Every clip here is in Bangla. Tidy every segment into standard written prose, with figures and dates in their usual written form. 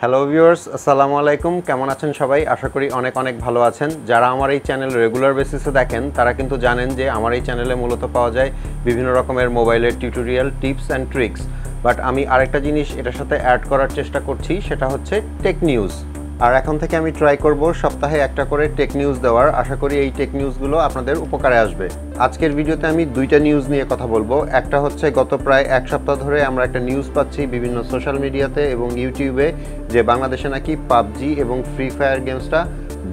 হ্যালো ভিউয়ার্স, আসসালামু আলাইকুম। কেমন আছেন সবাই? আশা করি অনেক অনেক ভালো আছেন। যারা আমার এই চ্যানেল রেগুলার বেসিসে দেখেন তারা কিন্তু জানেন যে আমার এই চ্যানেলে মূলত পাওয়া যায় বিভিন্ন রকমের মোবাইলের tutorial, tips and tricks. But আমি আরেকটা জিনিস এটার সাথে অ্যাড করার চেষ্টা করছি, সেটা হচ্ছে টেক নিউজ। আর এখন থেকে আমি ট্রাই করব সপ্তাহে একটা করে টেক নিউজ দেওয়ার। আশা করি এই টেক নিউজগুলো আপনাদের উপকারে আসবে। আজকের ভিডিওতে আমি দুইটা নিউজ নিয়ে কথা বলবো। একটা হচ্ছে গত প্রায় এক সপ্তাহ ধরে আমরা একটা নিউজ পাচ্ছি বিভিন্ন সোশ্যাল মিডিয়াতে এবং ইউটিউবে যে বাংলাদেশে নাকি পাবজি এবং ফ্রি ফায়ার গেমসটা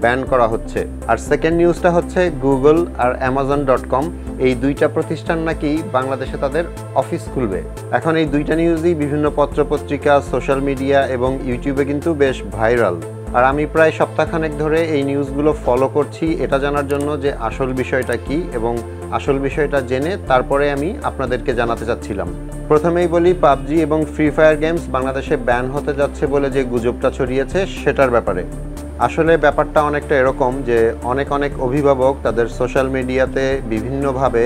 ব্যান করা হচ্ছে। আর সেকেন্ড নিউজটা হচ্ছে গুগল আর Amazon.com এই দুইটা প্রতিষ্ঠান নাকি বাংলাদেশে তাদের অফিস খুলবে। এখন এই দুইটা নিউজই বিভিন্ন পত্রপত্রিকা, সোশ্যাল মিডিয়া এবং ইউটিউবে কিন্তু বেশ ভাইরাল। আর আমি প্রায় সপ্তাহখানেক ধরে এই নিউজগুলো ফলো করছি এটা জানার জন্য যে আসল বিষয়টা কি, এবং আসল বিষয়টা জেনে তারপরে আমি আপনাদেরকে জানাতে চাচ্ছিলাম। প্রথমেই বলি, পাবজি এবং ফ্রি ফায়ার গেমস বাংলাদেশে ব্যান হতে যাচ্ছে বলে যে গুজবটা ছড়িয়েছে সেটার ব্যাপারে। আসলে ব্যাপারটা অনেকটা এরকম যে অনেক অভিভাবক তাদের সোশ্যাল মিডিয়াতে বিভিন্নভাবে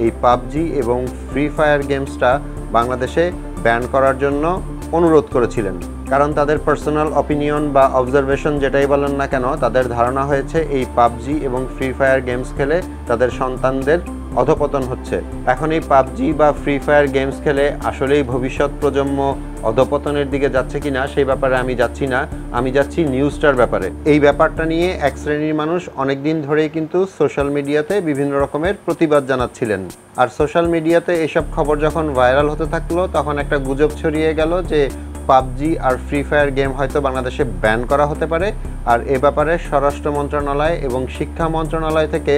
এই পাবজি এবং ফ্রি ফায়ার গেমসটা বাংলাদেশে ব্যান করার জন্য অনুরোধ করেছিলেন। কারণ তাদের পার্সোনাল অপিনিয়ন বা অবজারভেশন যেটাই বলেন না কেন, তাদের ধারণা হয়েছে এই পাবজি এবং ফ্রি ফায়ার গেমস খেলে তাদের সন্তানদের অধপতন হচ্ছে। এখন এই পাবজি বা ফ্রি ফায়ার গেমস খেলে আসলেই ভবিষ্যৎ প্রজন্ম অধপতনের দিকে যাচ্ছে কিনা সেই ব্যাপারে আমি যাচ্ছি না, আমি যাচ্ছি নিউজটার ব্যাপারে। এই ব্যাপারটা নিয়ে এক শ্রেণীর মানুষ অনেক দিন ধরেই কিন্তু সোশ্যাল মিডিয়াতে বিভিন্ন রকমের প্রতিবাদ জানাচ্ছিলেন। আর সোশ্যাল মিডিয়াতে এসব খবর যখন ভাইরাল হতে থাকলো তখন একটা গুজব ছড়িয়ে গেল যে পাবজি আর ফ্রি ফায়ার গেম হয়তো বাংলাদেশে ব্যান করা হতে পারে। আর এ ব্যাপারে স্বরাষ্ট্র মন্ত্রণালয় এবং শিক্ষা মন্ত্রণালয় থেকে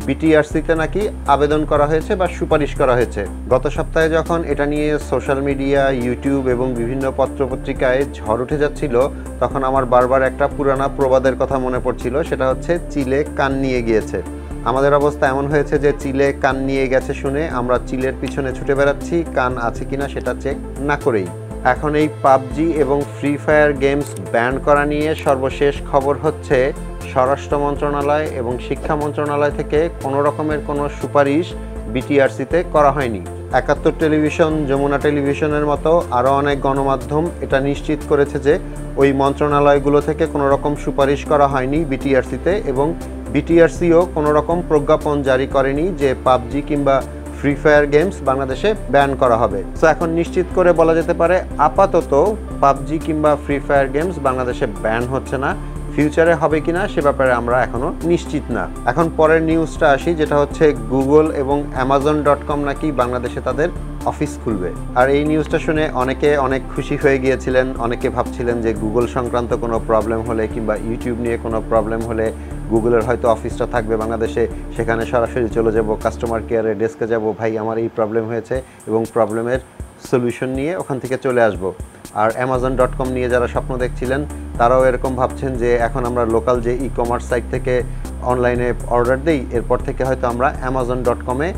বিটিআরসিতে নাকি আবেদন করা হয়েছে বা সুপারিশ করা হয়েছে। গত সপ্তাহে যখন এটা নিয়ে সোশ্যাল মিডিয়া, ইউটিউব এবং বিভিন্ন পত্রপত্রিকায় ঝড় উঠে যাচ্ছিল তখন আমার বারবার একটা পুরানা প্রবাদের কথা মনে পড়ছিল, সেটা হচ্ছে চিলে কান নিয়ে গিয়েছে। আমাদের অবস্থা এমন হয়েছে যে চিলে কান নিয়ে গেছে শুনে আমরা চিলের পিছনে ছুটে বেড়াচ্ছি, কান আছে কিনা সেটা চেক না করেই। এখন এই পাবজি এবং ফ্রি ফায়ার গেমস ব্যান করা নিয়ে সর্বশেষ খবর হচ্ছে স্বরাষ্ট্র মন্ত্রণালয় এবং শিক্ষা মন্ত্রণালয় থেকে কোনো রকমের কোনো সুপারিশ বিটিআরসিতে করা হয়নি। ৭১ টেলিভিশন, যমুনা টেলিভিশনের মতো আরও অনেক গণমাধ্যম এটা নিশ্চিত করেছে যে ওই মন্ত্রণালয়গুলো থেকে কোনো রকম সুপারিশ করা হয়নি বিটিআরসিতে, এবং বিটিআরসিও কোনো রকম প্রজ্ঞাপন জারি করেনি যে পাবজি কিংবা ফ্রি ফায়ার গেমস বাংলাদেশে ব্যান করা হবে। তো এখন নিশ্চিত করে বলা যেতে পারে আপাতত পাবজি কিংবা ফ্রি ফায়ার গেমস বাংলাদেশে ব্যান হচ্ছে না। ফিউচারে হবে কিনা সে ব্যাপারে আমরা এখনো নিশ্চিত না। এখন পরের নিউজটা আসি, যেটা হচ্ছে গুগল এবং Amazon.com নাকি বাংলাদেশে তাদের অফিস খুলবে। আর এই নিউজটা শুনে অনেকে অনেক খুশি হয়ে গিয়েছিলেন। অনেকে ভাবছিলেন যে গুগল সংক্রান্ত কোনো প্রবলেম হলে কিংবা ইউটিউব নিয়ে কোনো প্রবলেম হলে গুগলের হয়তো অফিসটা থাকবে বাংলাদেশে, সেখানে সরাসরি চলে যাব, কাস্টমার কেয়ারে ডেস্কে যাব, ভাই আমার এই প্রবলেম হয়েছে, এবং প্রবলেমের সলিউশন নিয়ে ওখান থেকে চলে আসব। আর Amazon.com নিয়ে যারা স্বপ্ন দেখছিলেন তারাও এরকম ভাবছেন যে এখন আমরা লোকাল যে ই কমার্স সাইট থেকে অনলাইনে অর্ডার দিই, এরপর থেকে হয়তো আমরা Amazon.com-এ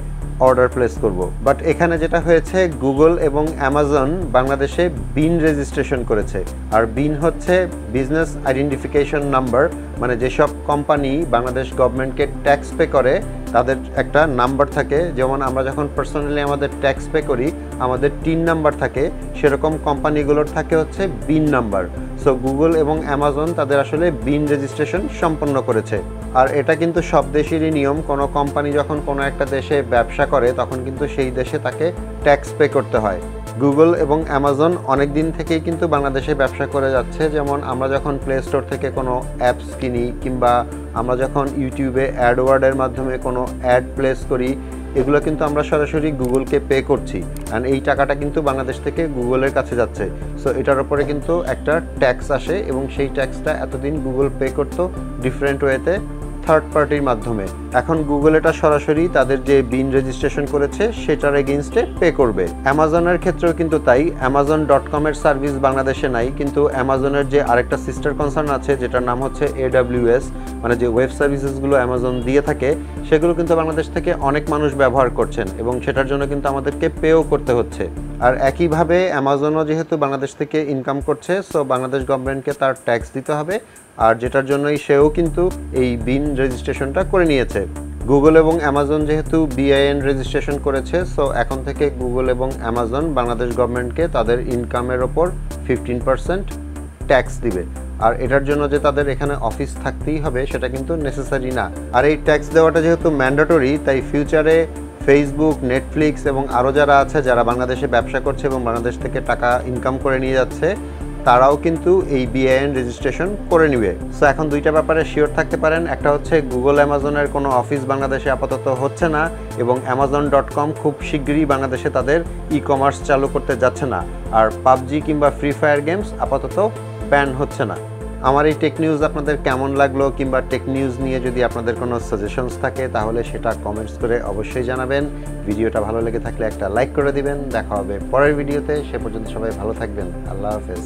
অর্ডার প্লেস করব। বাট এখানে যেটা হয়েছে, গুগল এবং অ্যামাজন বাংলাদেশে বিন রেজিস্ট্রেশন করেছে। আর বিন হচ্ছে বিজনেস আইডেন্টিফিকেশন নাম্বার, মানে যেসব কোম্পানি বাংলাদেশ গভর্নমেন্টকে ট্যাক্স পে করে তাদের একটা নাম্বার থাকে। যেমন আমরা যখন পার্সোনালি আমাদের ট্যাক্স পে করি আমাদের টিন নাম্বার থাকে, সেরকম কোম্পানিগুলোর থাকে হচ্ছে বিন নাম্বার। সো গুগল এবং অ্যামাজন তাদের আসলে বিন রেজিস্ট্রেশন সম্পন্ন করেছে। আর এটা কিন্তু সব দেশেরই নিয়ম, কোনো কোম্পানি যখন কোনো একটা দেশে ব্যবসা করে তখন কিন্তু সেই দেশে তাকে ট্যাক্স পে করতে হয়। গুগল এবং অ্যামাজন অনেক দিন থেকেই কিন্তু বাংলাদেশে ব্যবসা করে যাচ্ছে। যেমন আমরা যখন প্লে স্টোর থেকে কোনো অ্যাপস কিনি কিংবা আমরা যখন ইউটিউবে অ্যাডওয়ার্ডের মাধ্যমে কোনো অ্যাড প্লেস করি, এগুলো কিন্তু আমরা সরাসরি গুগলকে পে করছি। অ্যান্ড এই টাকাটা কিন্তু বাংলাদেশ থেকে গুগলের কাছে যাচ্ছে। সো এটার উপরে কিন্তু একটা ট্যাক্স আসে, এবং সেই ট্যাক্সটা এতদিন গুগল পে করতো ডিফারেন্ট ওয়েতে, থার্ড পার্টির মাধ্যমে। এখন গুগল এটা সরাসরি তাদের যে বিন রেজিস্ট্রেশন করেছে সেটার এগেইনস্টে পে করবে। অ্যামাজনের ক্ষেত্রেও কিন্তু তাই। Amazon.com-এর সার্ভিস বাংলাদেশে নাই, কিন্তু অ্যামাজনের যে আরেকটা সিস্টার কনসার্ন আছে যেটার নাম হচ্ছে AWS, মানে যে ওয়েব সার্ভিসেসগুলো অ্যামাজন দিয়ে থাকে সেগুলো কিন্তু বাংলাদেশ থেকে অনেক মানুষ ব্যবহার করছেন, এবং সেটার জন্য কিন্তু আমাদেরকে পেও করতে হচ্ছে। আর একইভাবে অ্যামাজনও যেহেতু বাংলাদেশ থেকে ইনকাম করছে, সো বাংলাদেশ গভর্নমেন্টকে তার ট্যাক্স দিতে হবে, আর যেটার জন্যই সেও কিন্তু এই বিন রেজিস্ট্রেশনটা করে নিয়েছে। গুগল এবং অ্যামাজন যেহেতু BIN রেজিস্ট্রেশন করেছে, সো এখন থেকে গুগল এবং অ্যামাজন বাংলাদেশ গভর্নমেন্টকে তাদের ইনকামের ওপর 15% ট্যাক্স দিবে। আর এটার জন্য যে তাদের এখানে অফিস থাকতেই হবে সেটা কিন্তু নেসেসারি না। আর এই ট্যাক্স দেওয়াটা যেহেতু ম্যান্ডেটরি, তাই ফিউচারে ফেসবুক, নেটফ্লিক্স এবং আরও যারা আছে যারা বাংলাদেশে ব্যবসা করছে এবং বাংলাদেশ থেকে টাকা ইনকাম করে নিয়ে যাচ্ছে, তারাও কিন্তু এই বিআইএন রেজিস্ট্রেশন করে নেবে। সো এখন দুইটা ব্যাপারে শিওর থাকতে পারেন, একটা হচ্ছে গুগল অ্যামাজনের কোনো অফিস বাংলাদেশে আপাতত হচ্ছে না, এবং amazon.com খুব শীঘ্রই বাংলাদেশে তাদের ই কমার্স চালু করতে যাচ্ছে না। আর পাবজি কিংবা ফ্রি ফায়ার গেমস আপাতত ব্যান হচ্ছে না। আমার এই টেক নিউজ আপনাদের কেমন লাগলো, কিংবা টেক নিউজ নিয়ে যদি আপনাদের কোনো সাজেশনস থাকে তাহলে সেটা কমেন্টস করে অবশ্যই জানাবেন। ভিডিওটা ভালো লেগে থাকলে একটা লাইক করে দিবেন। দেখা হবে পরের ভিডিওতে, সে পর্যন্ত সবাই ভালো থাকবেন। আল্লাহ হাফেজ।